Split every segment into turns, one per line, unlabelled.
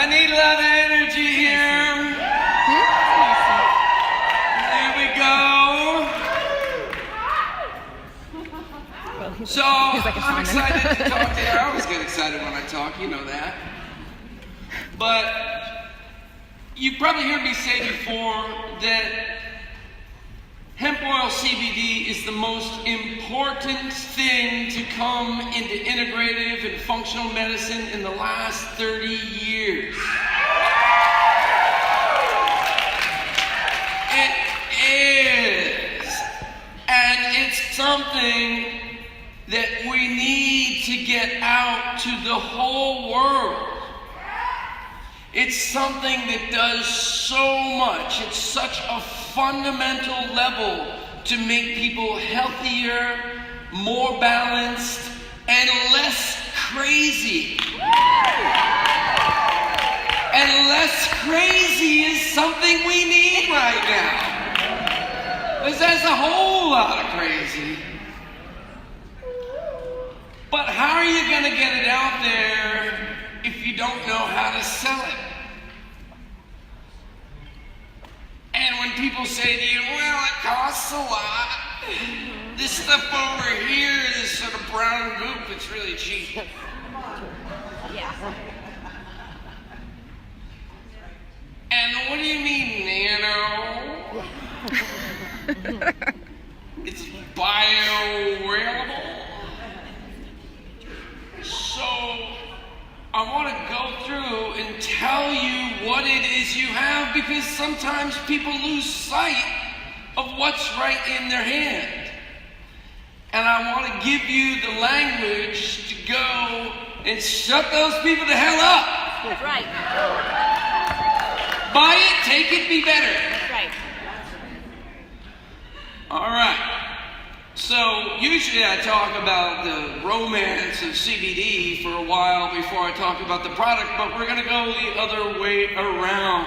I need a lot of energy here. There we go. So I'm excited to talk to you. I always get excited when I talk, you know that. But you've probably heard me say before that hemp oil CBD is the most important thing to come into integrative and functional medicine in the last 30 years. It is. And it's something that we need to get out to the whole world. It's something that does so much. It's such a fundamental level to make people healthier, more balanced, and less crazy. And less crazy is something we need right now. Because there's a whole lot of crazy. But how are you going to get it out there if you don't know how to sell it? And when people say to you, well, it costs a lot. This stuff over here, this sort of brown goop, it's really cheap.
Yeah.
And what do you mean, nano? It's bioavailable. So I want to go through and tell you what it is you have, because sometimes people lose sight of what's right in their hand. And I want to give you the language to go and shut those people the hell up.
That's right.
Buy it, take it, be better.
That's right.
All right. So usually I talk about the romance of CBD for a while before I talk about the product, but we're going to go the other way around.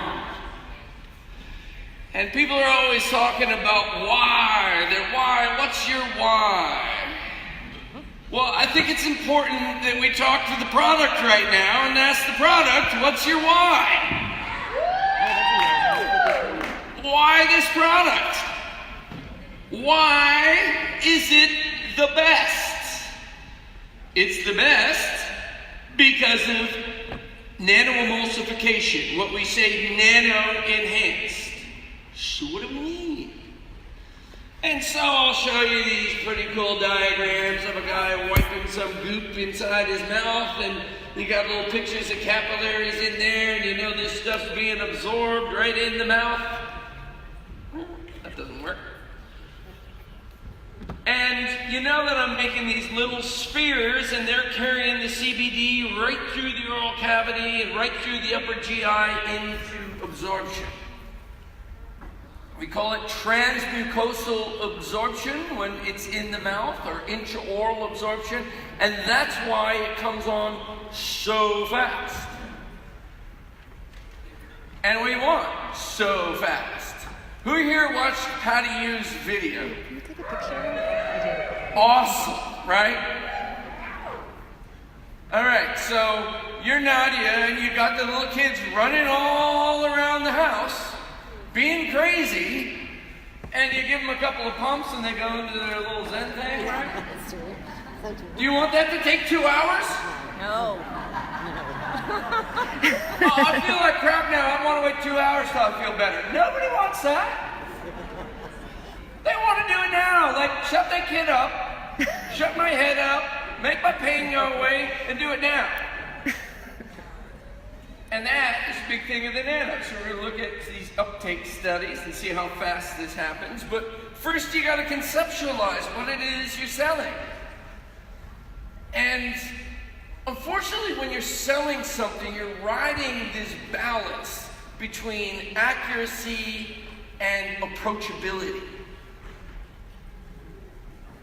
And people are always talking about why. Their why. What's your why? Well, I think it's important that we talk to the product right now and ask the product, what's your why? Why this product? Why is it the best? It's the best because of nano-emulsification, what we say nano-enhanced. So what do we mean? And so I'll show you these pretty cool diagrams of a guy wiping some goop inside his mouth, and you got little pictures of capillaries in there, and you know this stuff's being absorbed right in the mouth. That doesn't work. And you know that I'm making these little spheres, and they're carrying the CBD right through the oral cavity and right through the upper GI into absorption. We call it transmucosal absorption when it's in the mouth, or intraoral absorption, and that's why it comes on so fast. And we want so fast. Who here watched how to use video?
Can you take a picture? I
Awesome, right? All right, so you're Nadia, and you got the little kids running all around the house, being crazy, and you give them a couple of pumps, and they go into their little Zen thing, right?
That's true. So true.
Do you want that to take 2 hours?
No.
Oh, I feel like crap now. I want to wait 2 hours till I feel better. Nobody wants that. They want to do it now. Like, shut that kid up, shut my head up, make my pain go away, and do it now. And that is a big thing of the nano. So we're going to look at these uptake studies and see how fast this happens. But first you got to conceptualize what it is you're selling. And unfortunately, when you're selling something, you're riding this balance between accuracy and approachability.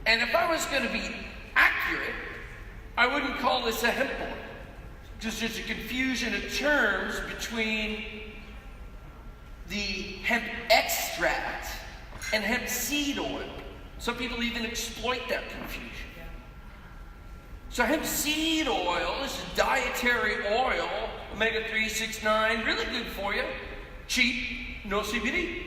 And if I was going to be accurate, I wouldn't call this a hemp oil. Just there's a confusion of terms between the hemp extract and hemp seed oil. Some people even exploit that confusion. So hemp seed oil is a dietary oil omega-3, 6, 9, really good for you. Cheap, no CBD.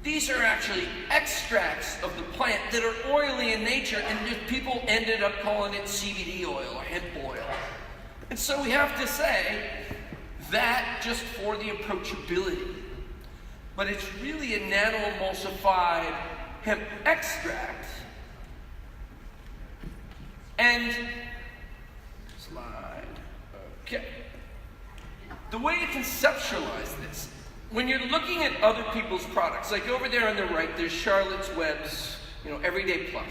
These are actually extracts of the plant that are oily in nature, and just people ended up calling it CBD oil or hemp oil. And so we have to say that just for the approachability. But it's really a nano-emulsified hemp extract. And, slide, okay. The way to conceptualize this, when you're looking at other people's products, like over there on the right, there's Charlotte's Web's, Everyday Plus.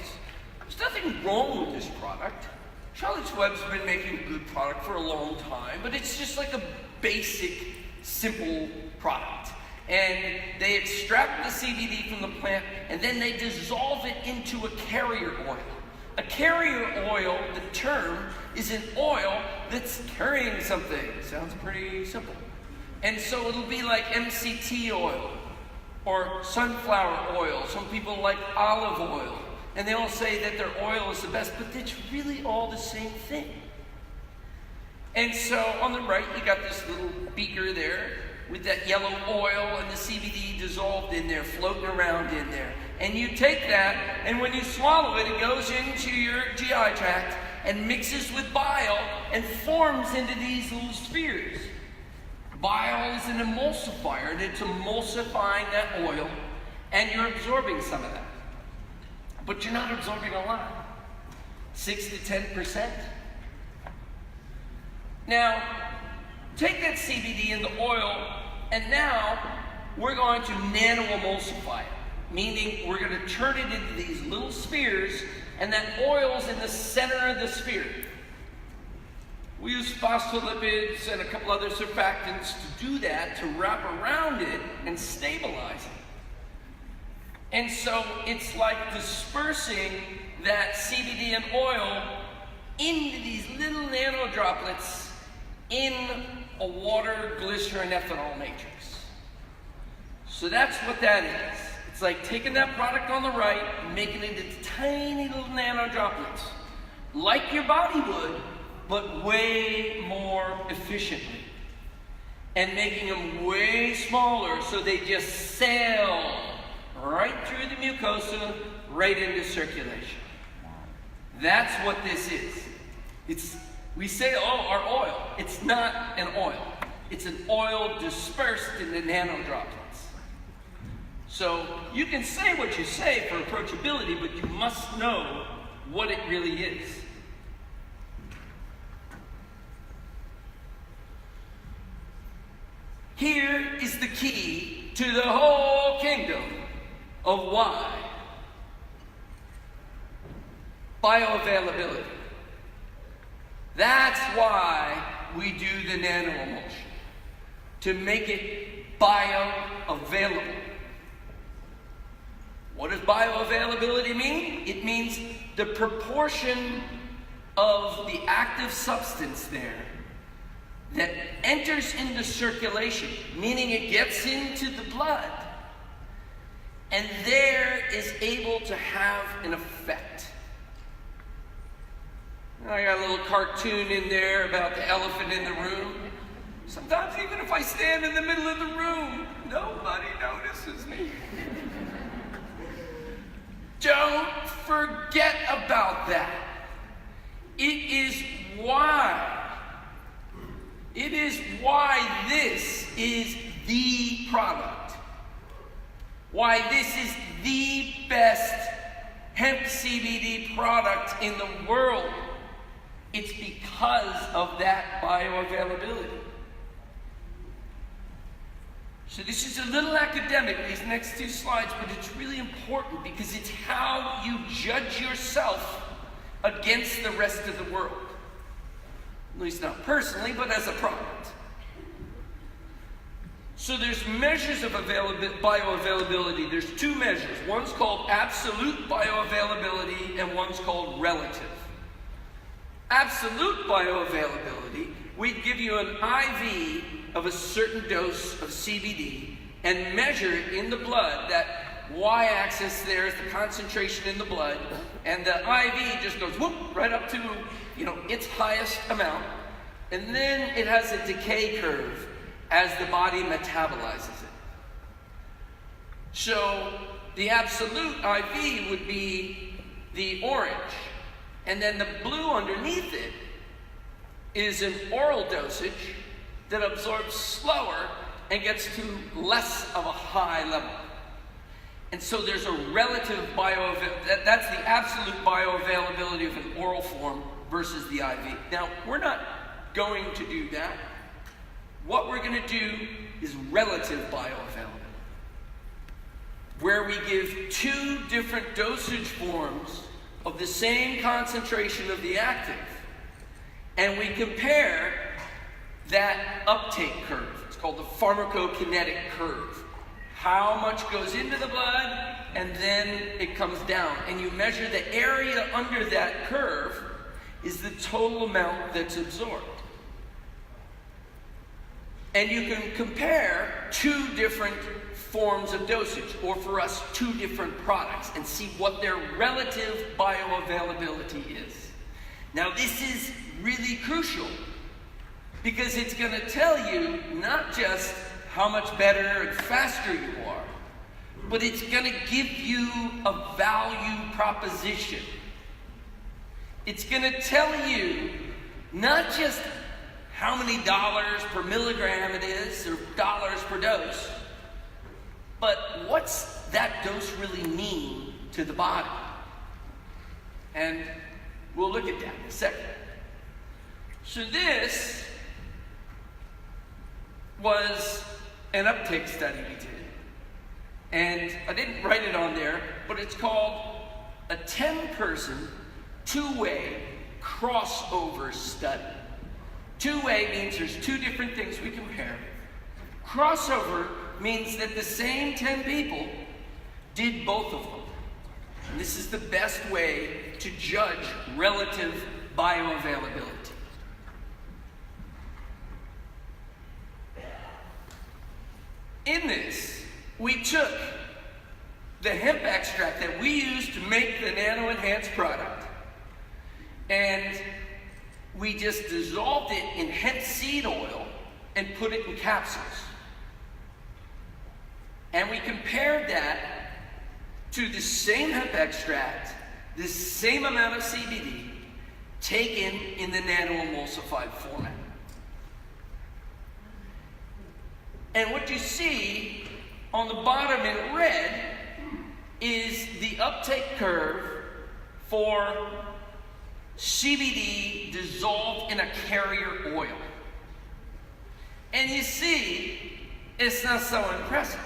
There's nothing wrong with this product. Charlotte's Web's been making a good product for a long time, but it's just like a basic, simple product. And they extract the CBD from the plant, and then they dissolve it into a carrier oil. A carrier oil, the term, is an oil that's carrying something. Sounds pretty simple. And so it'll be like MCT oil or sunflower oil. Some people like olive oil. And they all say that their oil is the best, but it's really all the same thing. And so on the right, you got this little beaker there with that yellow oil and the CBD dissolved in there, floating around in there. And you take that, and when you swallow it, it goes into your GI tract and mixes with bile and forms into these little spheres. Bile is an emulsifier, and it's emulsifying that oil, and you're absorbing some of that. But you're not absorbing a lot. 6 to 10%. Now, take that CBD and the oil, and now we're going to nano-emulsify it. Meaning we're going to turn it into these little spheres, and that oil's in the center of the sphere. We use phospholipids and a couple other surfactants to do that, to wrap around it and stabilize it. And so it's like dispersing that CBD and oil into these little nano droplets in a water, glycerin, ethanol matrix. So that's what that is. It's like taking that product on the right and making it into tiny little nano droplets, like your body would, but way more efficiently. And making them way smaller so they just sail right through the mucosa, right into circulation. That's what this is. We say, oh, our oil. It's not an oil. It's an oil dispersed in the nano droplets. So you can say what you say for approachability, but you must know what it really is. Here is the key to the whole kingdom of why. Bioavailability. That's why we do the nano-emulsion. To make it bioavailable. What does bioavailability mean? It means the proportion of the active substance there that enters into circulation, meaning it gets into the blood, and there is able to have an effect. I got a little cartoon in there about the elephant in the room. Sometimes even if I stand in the middle of the room, nobody notices me. Don't forget about that. It is why this is the product. Why this is the best hemp CBD product in the world. It's because of that bioavailability. So this is a little academic, these next two slides, but it's really important because it's how you judge yourself against the rest of the world. At least not personally, but as a product. So there's measures of bioavailability. There's two measures. One's called absolute bioavailability and one's called relative. Absolute bioavailability, we'd give you an IV of a certain dose of CBD and measure it in the blood. That y-axis there is the concentration in the blood, and the IV just goes whoop right up to its highest amount, And then it has a decay curve as the body metabolizes it. So the absolute IV would be the orange, and then the blue underneath it is an oral dosage that absorbs slower and gets to less of a high level. And so there's a relative that's the absolute bioavailability of an oral form versus the IV. Now, we're not going to do that. What we're going to do is relative bioavailability, where we give two different dosage forms of the same concentration of the active, and we compare that uptake curve. It's called the pharmacokinetic curve. How much goes into the blood, and then it comes down. And you measure the area under that curve is the total amount that's absorbed. And you can compare two different forms of dosage, or for us, two different products, and see what their relative bioavailability is. Now, this is really crucial because it's going to tell you not just how much better and faster you are, but it's going to give you a value proposition. It's going to tell you not just how many dollars per milligram it is, or dollars per dose, but what's that dose really mean to the body? And we'll look at that in a second. So this was an uptake study we did. And I didn't write it on there, but it's called a 10-person, two-way crossover study. Two-way means there's two different things we compare. Crossover means that the same 10 people did both of them. And this is the best way to judge relative bioavailability. In this, we took the hemp extract that we used to make the nano-enhanced product, and we just dissolved it in hemp seed oil and put it in capsules. And we compared that to the same hemp extract, the same amount of CBD, taken in the nano-emulsified format. And what you see on the bottom in red is the uptake curve for CBD dissolved in a carrier oil. And you see, it's not so impressive.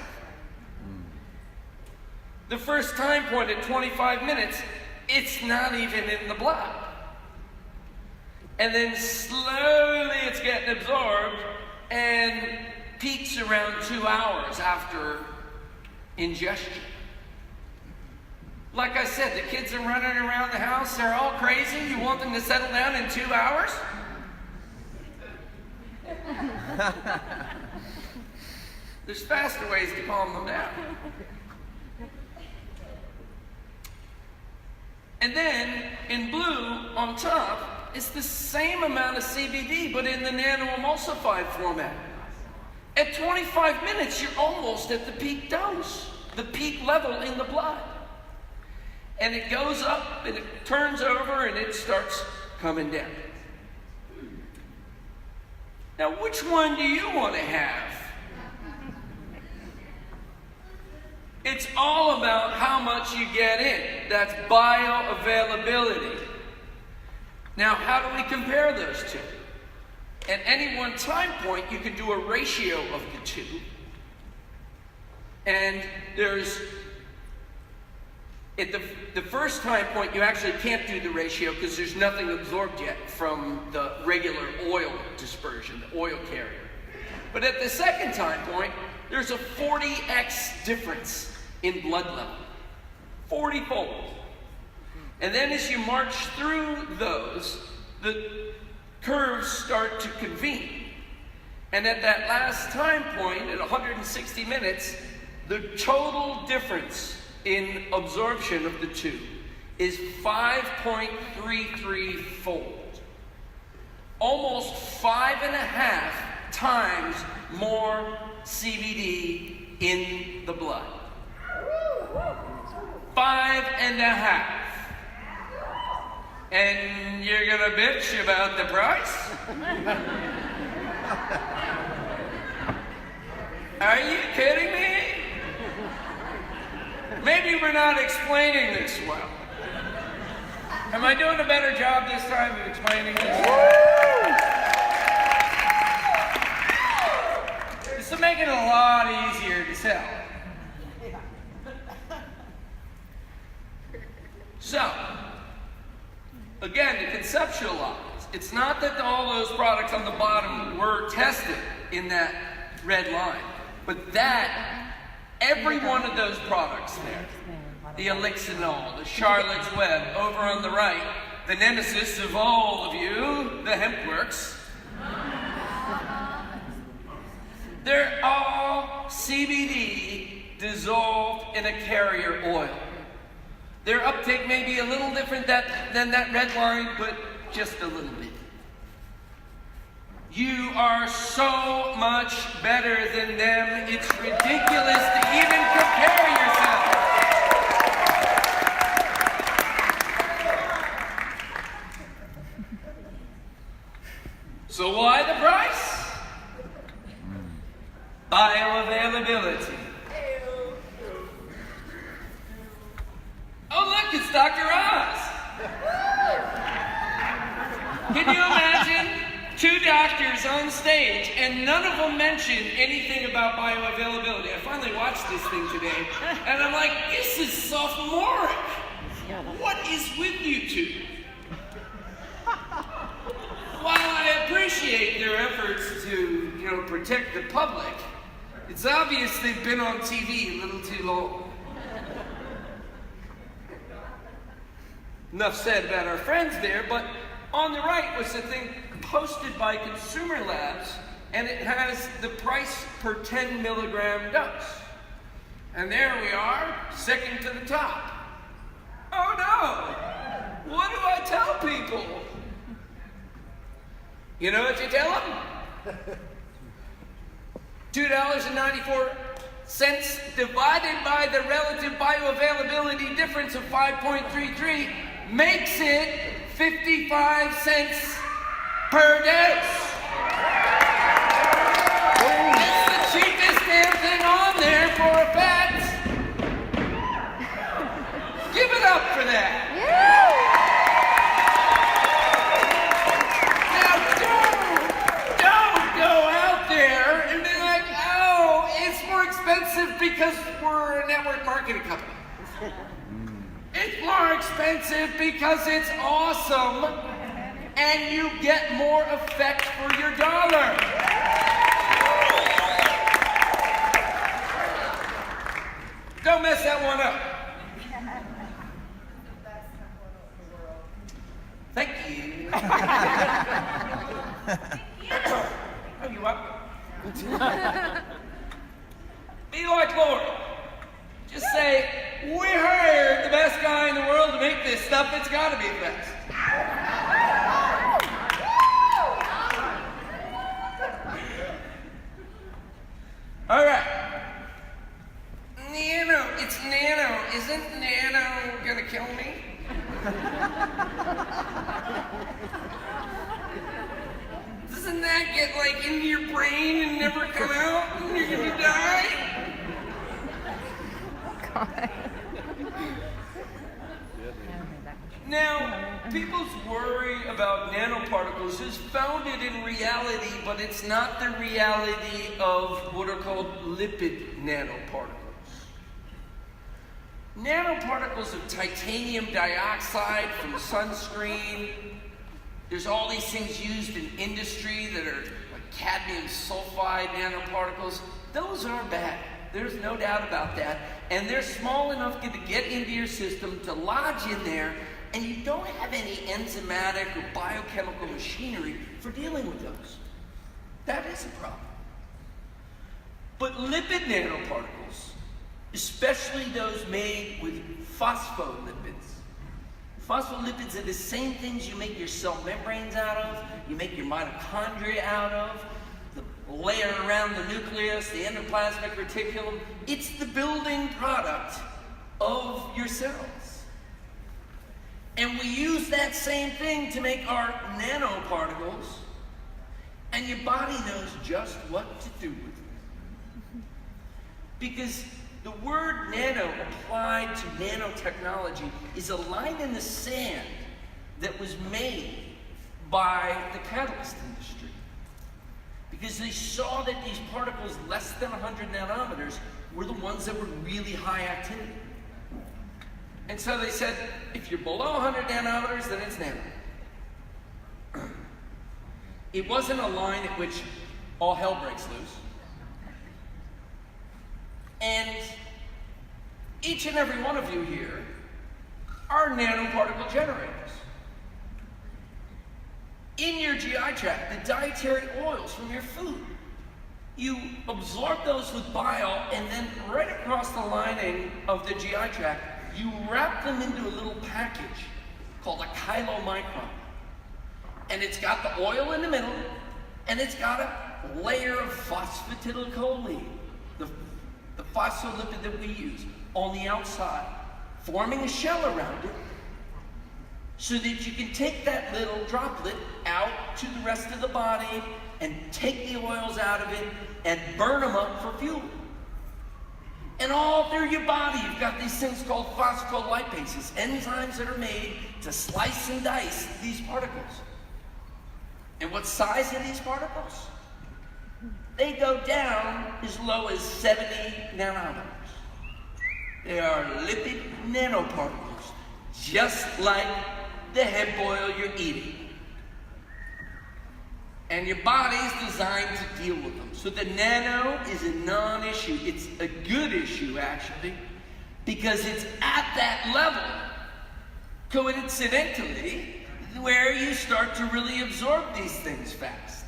The first time point at 25 minutes, it's not even in the blood. And then slowly it's getting absorbed and peaks around 2 hours after ingestion. Like I said, the kids are running around the house, they're all crazy. You want them to settle down in 2 hours? There's faster ways to calm them down. And then, in blue, on top, it's the same amount of CBD, but in the nano-emulsified format. At 25 minutes, you're almost at the peak dose, the peak level in the blood. And it goes up, and it turns over, and it starts coming down. Now, which one do you want to have? It's all about how much you get in. That's bioavailability. Now, how do we compare those two? At any one time point, you can do a ratio of the two. And there's, at the first time point, you actually can't do the ratio because there's nothing absorbed yet from the regular oil dispersion, the oil carrier. But at the second time point, there's a 40x difference in blood level. 40-fold. And then as you march through those, the curves start to convene. And at that last time point, at 160 minutes, the total difference in absorption of the two is 5.33-fold. almost 5.5 times more CBD in the blood. 5.5. And you're gonna bitch about the price? Are you kidding me? Maybe we're not explaining this well. Am I doing a better job this time of explaining this? This will make it a lot easier to sell. So, again, to conceptualize, it's not that all those products on the bottom were tested in that red line, but that every one of those products there, the Elixinol, the Charlotte's Web, over on the right, the nemesis of all of you, the HempWorks, they're all CBD dissolved in a carrier oil. Their uptake may be a little different than that red line, but just a little bit. You are so much better than them, it's ridiculous to even compare yourself. So why the price? Bioavailability. Oh look, it's Dr. Oz. Can you imagine 2 doctors on stage and none of them mention anything about bioavailability? I finally watched this thing today and I'm like, this is sophomoric. What is with you two? While I appreciate their efforts to, protect the public, it's obvious they've been on TV a little too long. Enough said about our friends there, but on the right was the thing posted by Consumer Labs, and it has the price per 10 milligram dose. And there we are, second to the top. Oh no! What do I tell people? You know what you tell them? $2.94 divided by the relative bioavailability difference of 5.33 makes it 55 cents per dose. It's the cheapest damn thing on there for a fact. Give it up for that. Because we're a network marketing company. It's more expensive because it's awesome and you get more effect for your dollar. Don't mess that one up. Thank you. Oh, you up? Be like Lord. Just say, we hired the best guy in the world to make this stuff. It's got to be the best. All right. Nano. It's nano. Isn't nano going to kill me? Doesn't that get into your brain and never come out and you're going to die? Now, people's worry about nanoparticles is founded in reality, but it's not the reality of what are called lipid nanoparticles. Nanoparticles of titanium dioxide from sunscreen. There's all these things used in industry that are like cadmium sulfide nanoparticles. Those are bad. There's no doubt about that. And they're small enough to get into your system, to lodge in there, and you don't have any enzymatic or biochemical machinery for dealing with those. That is a problem. But lipid nanoparticles, especially those made with phospholipids. Phospholipids are the same things you make your cell membranes out of, you make your mitochondria out of, the layer around the nucleus, the endoplasmic reticulum. It's the building product of your cells. And we use that same thing to make our nanoparticles, and your body knows just what to do with them. Because the word nano applied to nanotechnology is a line in the sand that was made by the catalyst industry. Because they saw that these particles less than 100 nanometers were the ones that were really high activity. And so they said, if you're below 100 nanometers, then it's nano. It wasn't a line at which all hell breaks loose. And each and every one of you here are nanoparticle generators. In your GI tract, the dietary oils from your food, you absorb those with bile, and then right across the lining of the GI tract, you wrap them into a little package called a chylomicron. And it's got the oil in the middle, and it's got a layer of phosphatidylcholine, the phospholipid that we use, on the outside, forming a shell around it, so that you can take that little droplet out to the rest of the body and take the oils out of it and burn them up for fuel. And all through your body, you've got these things called phospholipases, enzymes that are made to slice and dice these particles. And what size are these particles? They go down as low as 70 nanometers. They are lipid nanoparticles, just like the hemp oil you're eating. And your body's designed to deal with them. So the nano is a non-issue. It's a good issue, actually, because it's at that level, coincidentally, where you start to really absorb these things fast.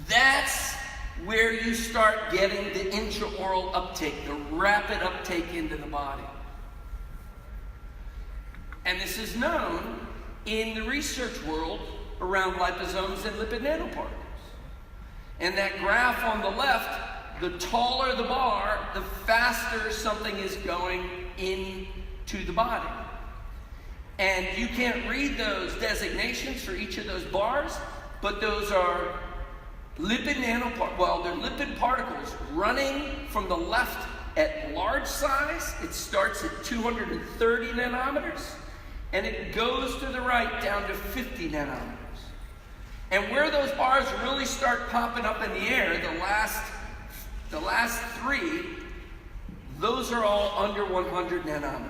That's where you start getting the intraoral uptake, the rapid uptake into the body. And this is known in the research world around liposomes and lipid nanoparticles. And that graph on the left, the taller the bar, the faster something is going into the body. And you can't read those designations for each of those bars, but those are lipid nanoparticles. Well, they're lipid particles running from the left at large size. It starts at 230 nanometers, and it goes to the right down to 50 nanometers. And where those bars really start popping up in the air, the last three, those are all under 100 nanometers.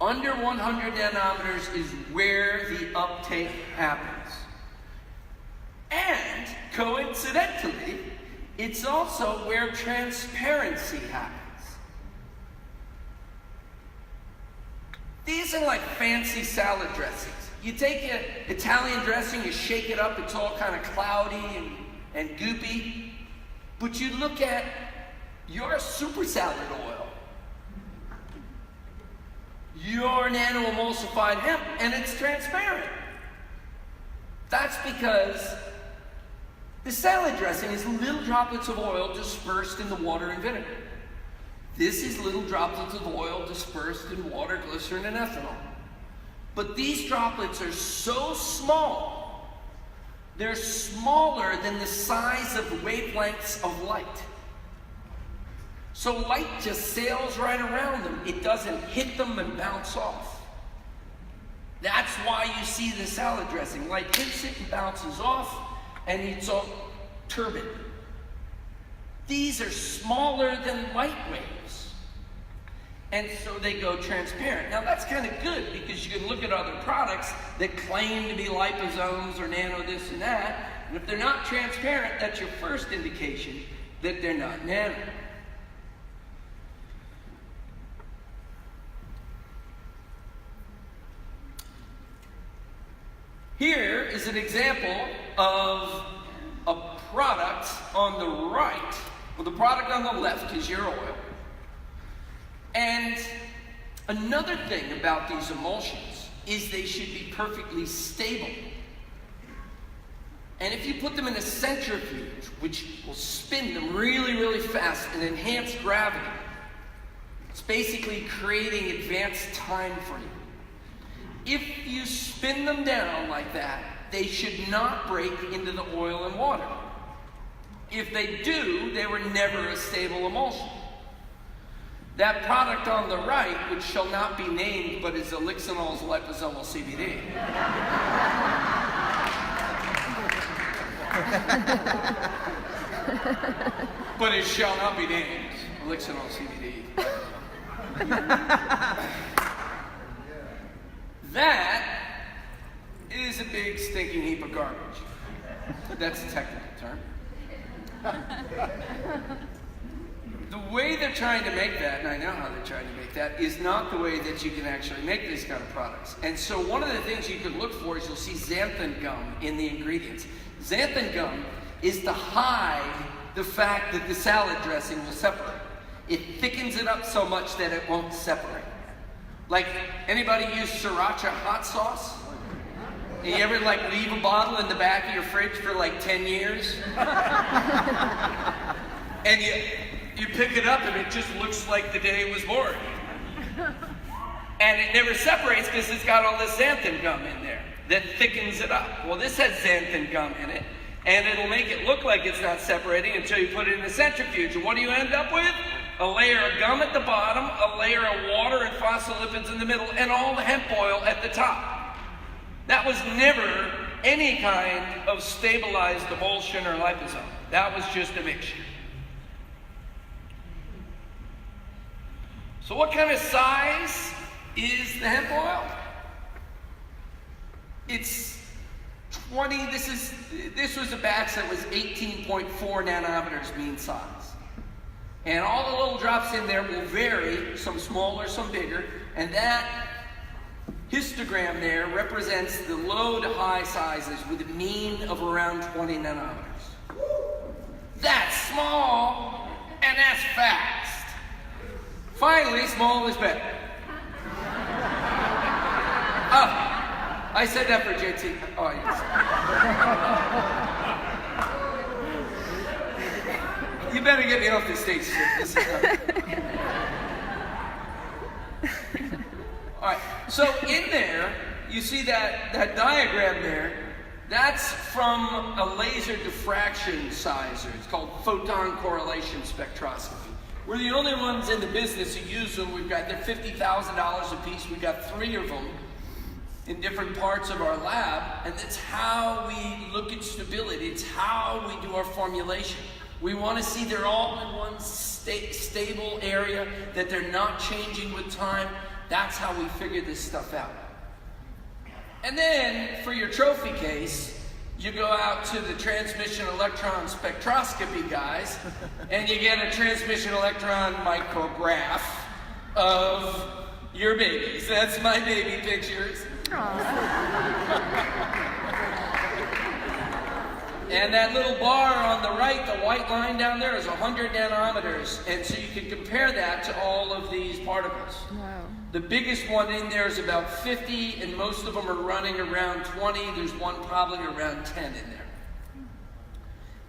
Under 100 nanometers is where the uptake happens. And coincidentally, it's also where transparency happens. These are like fancy salad dressings. You take an Italian dressing, you shake it up, it's all kind of cloudy and goopy. But you look at your super salad oil, your nano-emulsified hemp, and it's transparent. That's because the salad dressing is little droplets of oil dispersed in the water and vinegar. This is little droplets of oil dispersed in water, glycerin, and ethanol. But these droplets are so small, they're smaller than the size of wavelengths of light. So light just sails right around them. It doesn't hit them and bounce off. That's why you see the salad dressing. Light hits it and bounces off, and it's all turbid. These are smaller than light waves, and so they go transparent. Now that's kind of good, because you can look at other products that claim to be liposomes or nano this and that, and if they're not transparent, that's your first indication that they're not nano. Here is an example of a product on the right. Well, the product on the left is your oil. And Another thing about these emulsions is they should be perfectly stable. And if you put them in a centrifuge, which will spin them really, really fast and enhance gravity, it's basically creating advanced time for you. If you spin them down like that, they should not break into the oil and water. If they do, they were never a stable emulsion. That product on the right, which shall not be named, but is Elixinol's liposomal CBD. But it shall not be named Elixinol CBD. That is a big stinking heap of garbage. That's a technical term. The way they're trying to make that, and I know how they're trying to make that, is not the way that you can actually make these kind of products. And so one of the things you can look for is you'll see xanthan gum in the ingredients. Xanthan gum is to hide the fact that the salad dressing will separate. It thickens it up so much that it won't separate. Like, anybody use sriracha hot sauce? And you ever like leave a bottle in the back of your fridge for like 10 years? And you pick it up and it just looks like the day it was born. And it never separates because it's got all this xanthan gum in there that thickens it up. Well, this has xanthan gum in it, and it'll make it look like it's not separating until you put it in a centrifuge. And what do you end up with? A layer of gum at the bottom, a layer of water and phospholipids in the middle, and all the hemp oil at the top. That was never any kind of stabilized emulsion or liposome. That was just a mixture. So what kind of size is the hemp oil? It's 20, this was a batch that was 18.4 nanometers mean size. And all the little drops in there will vary, some smaller, some bigger, and that histogram there represents the low to high sizes with a mean of around 20 nanometers. That's small, and that's fast. Finally, small is better. Oh, I said that for JT. Oh, yes. You better get me off the stage, sir. This is not... All right, so in there, you see that diagram there. That's from a laser diffraction sizer. It's called photon correlation spectroscopy. We're the only ones in the business who use them. They're $50,000 a piece. We've got 3 of them in different parts of our lab, and that's how we look at stability. It's how we do our formulation. We want to see they're all in one stable area, that they're not changing with time. That's how we figure this stuff out. And then, for your trophy case, you go out to the transmission electron spectroscopy guys, and you get a transmission electron micrograph of your babies. That's my baby pictures. And that little bar on the right, the white line down there, is 100 nanometers. And so you can compare that to all of these particles.
Wow.
The biggest one in there is about 50, and most of them are running around 20. There's one probably around 10 in there.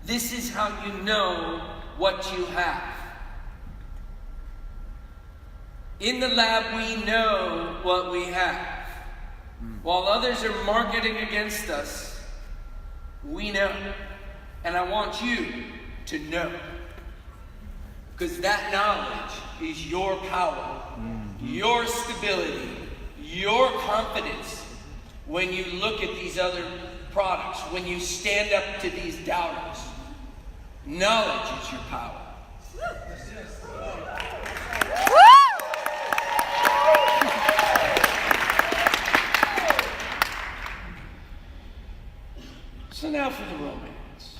This is how you know what you have. In the lab, we know what we have. While others are marketing against us, we know. And I want you to know. Because that knowledge is your power, your stability, your confidence when you look at these other products, when you stand up to these doubters. Knowledge is your power. So now for the romance.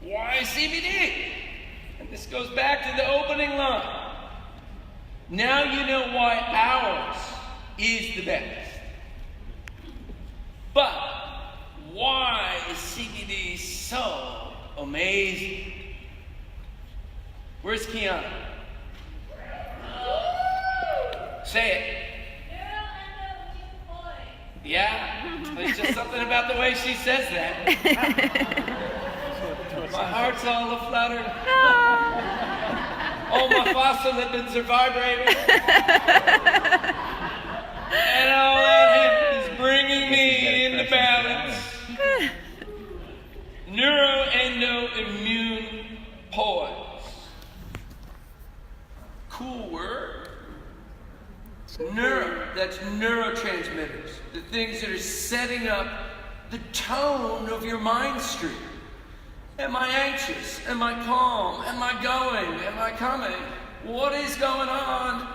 Why CBD? And this goes back to the opening line. Now you know why ours is the best. But why is CBD so amazing? Where's Kiana? Say it. Yeah, there's just something about the way she says that. My heart's all aflutter. All my phospholipids are vibrating. And all that hemp is bringing me into balance. Neuroendoimmune poise. Cool word. That's neurotransmitters. The things that are setting up the tone of your mind stream. Am I anxious? Am I calm? Am I going? Am I coming? What is going on?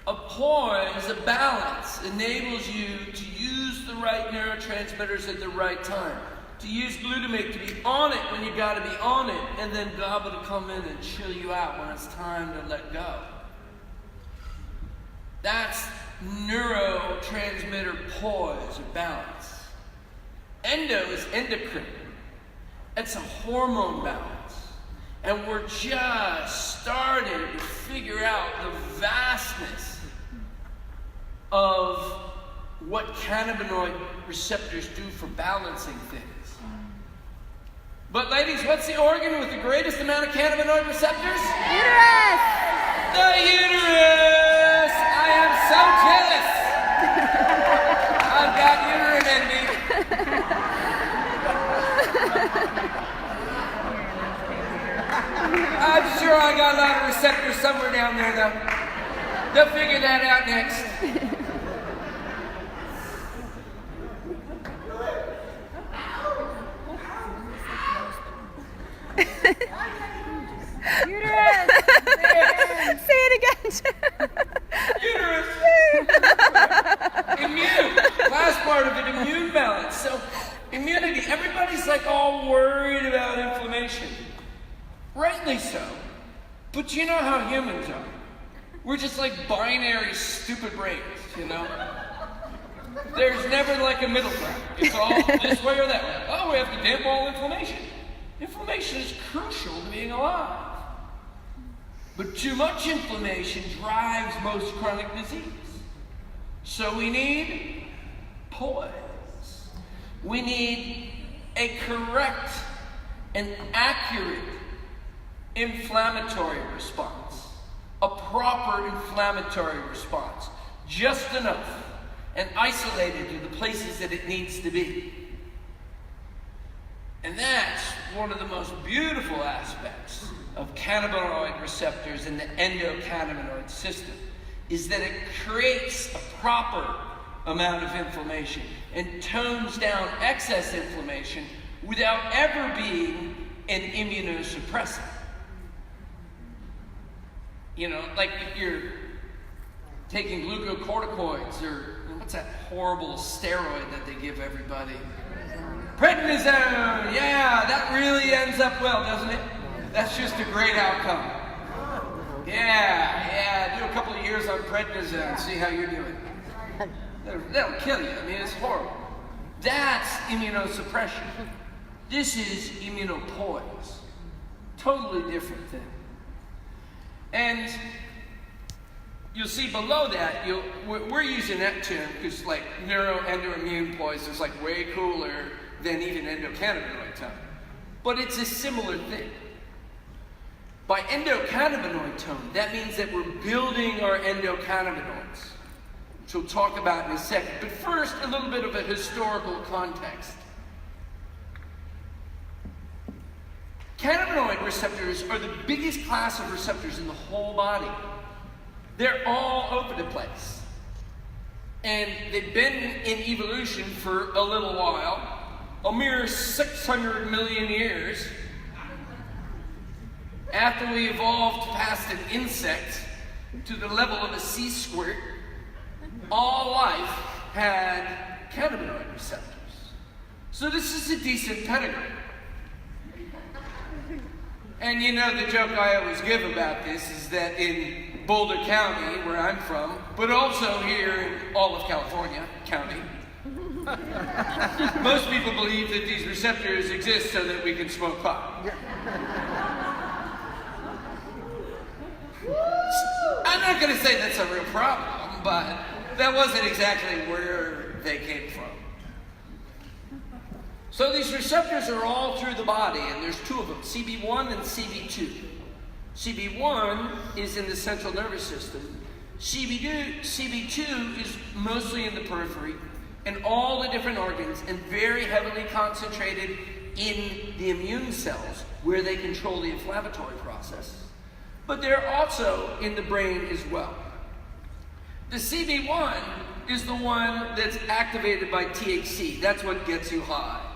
A poise, a balance, enables you to use the right neurotransmitters at the right time. To use glutamate to be on it when you gotta be on it, and then GABA to come in and chill you out when it's time to let go. That's neurotransmitter poise or balance. Endo is endocrine. It's a hormone balance. And we're just starting to figure out the vastness of what cannabinoid receptors do for balancing things. But ladies, what's the organ with the greatest amount of cannabinoid receptors?
Uterus!
The uterus! I am so jealous! I've got uterine envy. I'm sure I got a lot of receptors somewhere down there, though. They'll figure that out next.
Uterus! Say it again.
Uterus! Immune. Last part of it, immune balance. So, immunity. Everybody's like all worried about inflammation. Rightly so. But you know how humans are. We're just like binary, stupid brains, you know? There's never like a middle ground. It's all this way or that way. Oh, we have to damp all inflammation. Inflammation is crucial to being alive. But too much inflammation drives most chronic disease. So we need poise. We need a correct and accurate inflammatory response. A proper inflammatory response. Just enough and isolated to the places that it needs to be. And that's one of the most beautiful aspects of cannabinoid receptors in the endocannabinoid system, is that it creates a proper amount of inflammation and tones down excess inflammation without ever being an immunosuppressant. You know, like if you're taking glucocorticoids or what's that horrible steroid that they give everybody? Prednisone! Yeah, that really ends up well, doesn't it? That's just a great outcome. Yeah, do a couple of years on prednisone, see how you're doing. That'll kill you. I mean, it's horrible. That's immunosuppression. This is immunopoise. Totally different thing. And you'll see below that, we're using that term because like neuroendoimmune poise is like way cooler than even endocannabinoid tone. But it's a similar thing. By endocannabinoid tone, that means that we're building our endocannabinoids, which we'll talk about in a second. But first, a little bit of a historical context. Cannabinoid receptors are the biggest class of receptors in the whole body. They're all over the place. And they've been in evolution for a little while, a mere 600 million years. After we evolved past an insect to the level of a sea squirt, all life had cannabinoid receptors. So this is a decent pedigree. And you know the joke I always give about this is that in Boulder County, where I'm from, but also here in all of California County, most people believe that these receptors exist so that we can smoke pot. I'm not going to say that's a real problem, but that wasn't exactly where they came from. So these receptors are all through the body, and there's two of them, CB1 and CB2. CB1 is in the central nervous system. CB2 is mostly in the periphery, and all the different organs, and very heavily concentrated in the immune cells, where they control the inflammatory process. But they're also in the brain as well. The CB1 is the one that's activated by THC. That's what gets you high.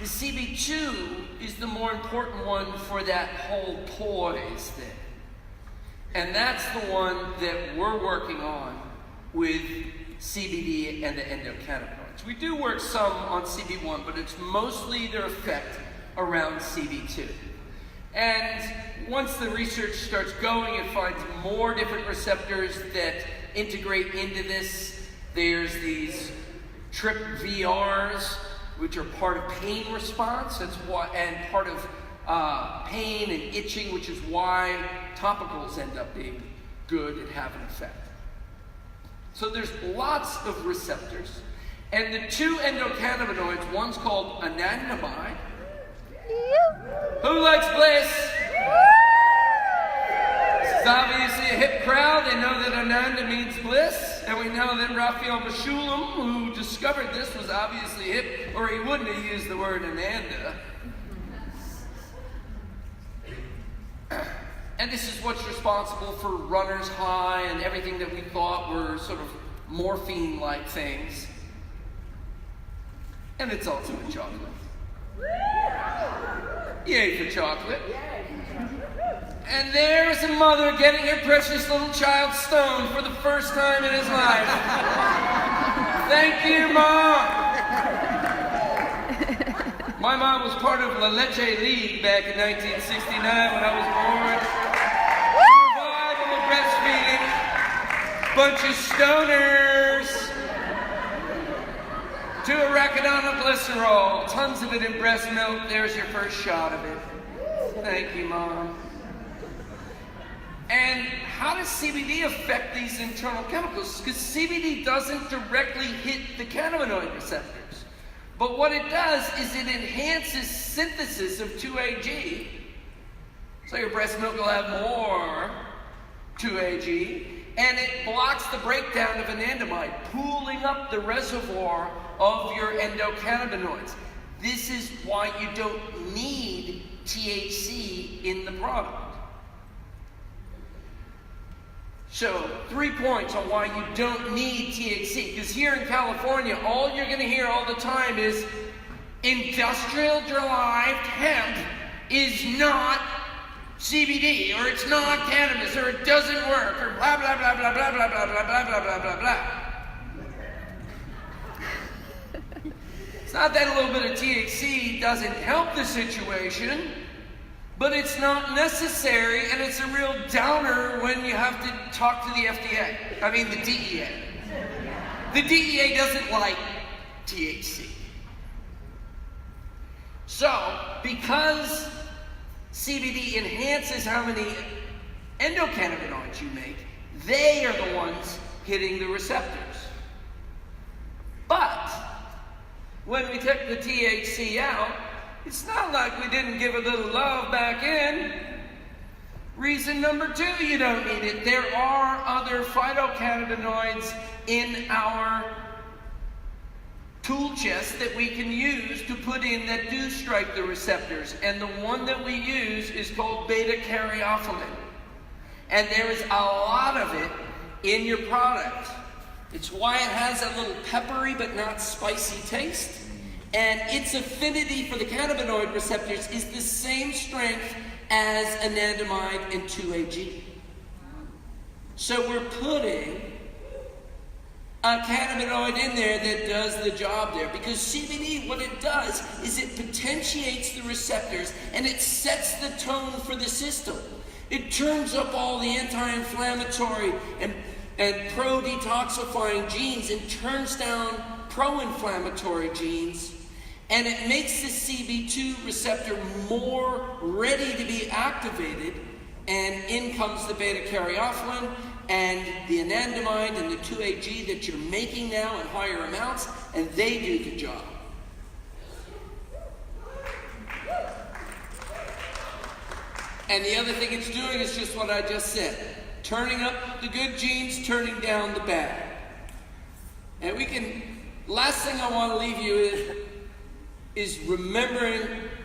The CB2 is the more important one for that whole poise thing. And that's the one that we're working on with CBD and the endocannabinoids. We do work some on CB1, but it's mostly their effect around CB2. And once the research starts going, it finds more different receptors that integrate into this. There's these TRPVRs, which are part of pain response. That's why, and part of pain and itching, which is why topicals end up being good and have an effect. So there's lots of receptors. And the two endocannabinoids, one's called anandamide. Who likes bliss? This is obviously a hip crowd. They know that Ananda means bliss. And we know that Raphael Mechoulam, who discovered this, was obviously hip, or he wouldn't have used the word Ananda. And this is what's responsible for runner's high and everything that we thought were sort of morphine-like things. And it's also in chocolate. Yay for chocolate. And there's a mother getting her precious little child stoned for the first time in his life. Thank you, Mom. My mom was part of La Leche League back in 1969 when I was born. Revival of breastfeeding. Bunch of stoners. To arachidonyl glycerol. Tons of it in breast milk. There's your first shot of it. Thank you, Mom. And how does CBD affect these internal chemicals? Because CBD doesn't directly hit the cannabinoid receptors. But what it does is it enhances synthesis of 2-AG. So your breast milk will have more 2-AG. And it blocks the breakdown of anandamide, pooling up the reservoir of your endocannabinoids. This is why you don't need THC in the product. So, 3 points on why you don't need THC. Because here in California, all you're going to hear all the time is industrial-derived hemp is not CBD, or it's not cannabis, or it doesn't work, or blah, blah, blah, blah, blah, blah, blah, blah, blah, blah, blah, blah. It's not that a little bit of THC doesn't help the situation, but it's not necessary, and it's a real downer when you have to talk to the FDA. I mean, the DEA. The DEA doesn't like THC. So, because CBD enhances how many endocannabinoids you make, they are the ones hitting the receptors. But when we take the THC out, it's not like we didn't give a little love back in. Reason number 2, you don't need it. There are other phytocannabinoids in our tool chest that we can use to put in that do strike the receptors. And the one that we use is called beta-caryophyllene. And there is a lot of it in your product. It's why it has a little peppery but not spicy taste. And its affinity for the cannabinoid receptors is the same strength as anandamide and 2-AG. So we're putting a cannabinoid in there that does the job there. Because CBD, what it does is it potentiates the receptors and it sets the tone for the system. It turns up all the anti-inflammatory and pro-detoxifying genes and turns down pro-inflammatory genes. And it makes the CB2 receptor more ready to be activated and in comes the beta-caryophyllene and the anandamide and the 2-AG that you're making now in higher amounts, and they do the job. And the other thing it's doing is just what I just said. Turning up the good genes, turning down the bad. And last thing I want to leave you is remembering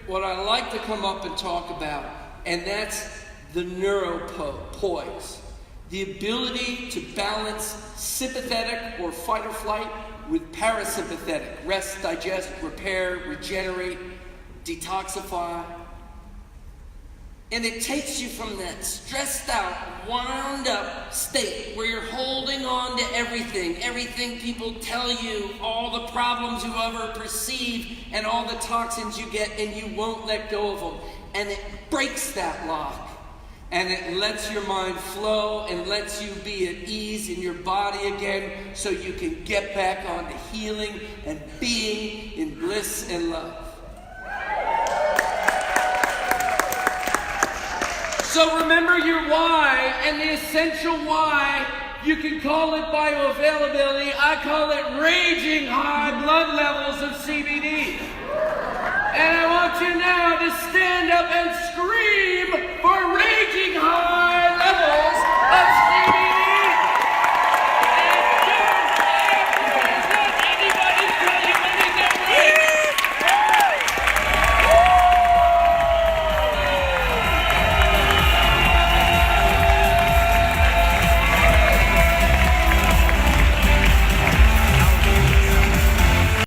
what I like to come up and talk about, and that's the neuropoise. The ability to balance sympathetic or fight or flight with parasympathetic. Rest, digest, repair, regenerate, detoxify. And it takes you from that stressed out, wound up state where you're holding on to everything people tell you, all the problems you ever perceive, and all the toxins you get, and you won't let go of them. And it breaks that lock. And it lets your mind flow and lets you be at ease in your body again so you can get back on to healing and being in bliss and love. So remember your why, and the essential why. You can call it bioavailability. I call it raging high blood levels of CBD. And I want you now to stand up and scream.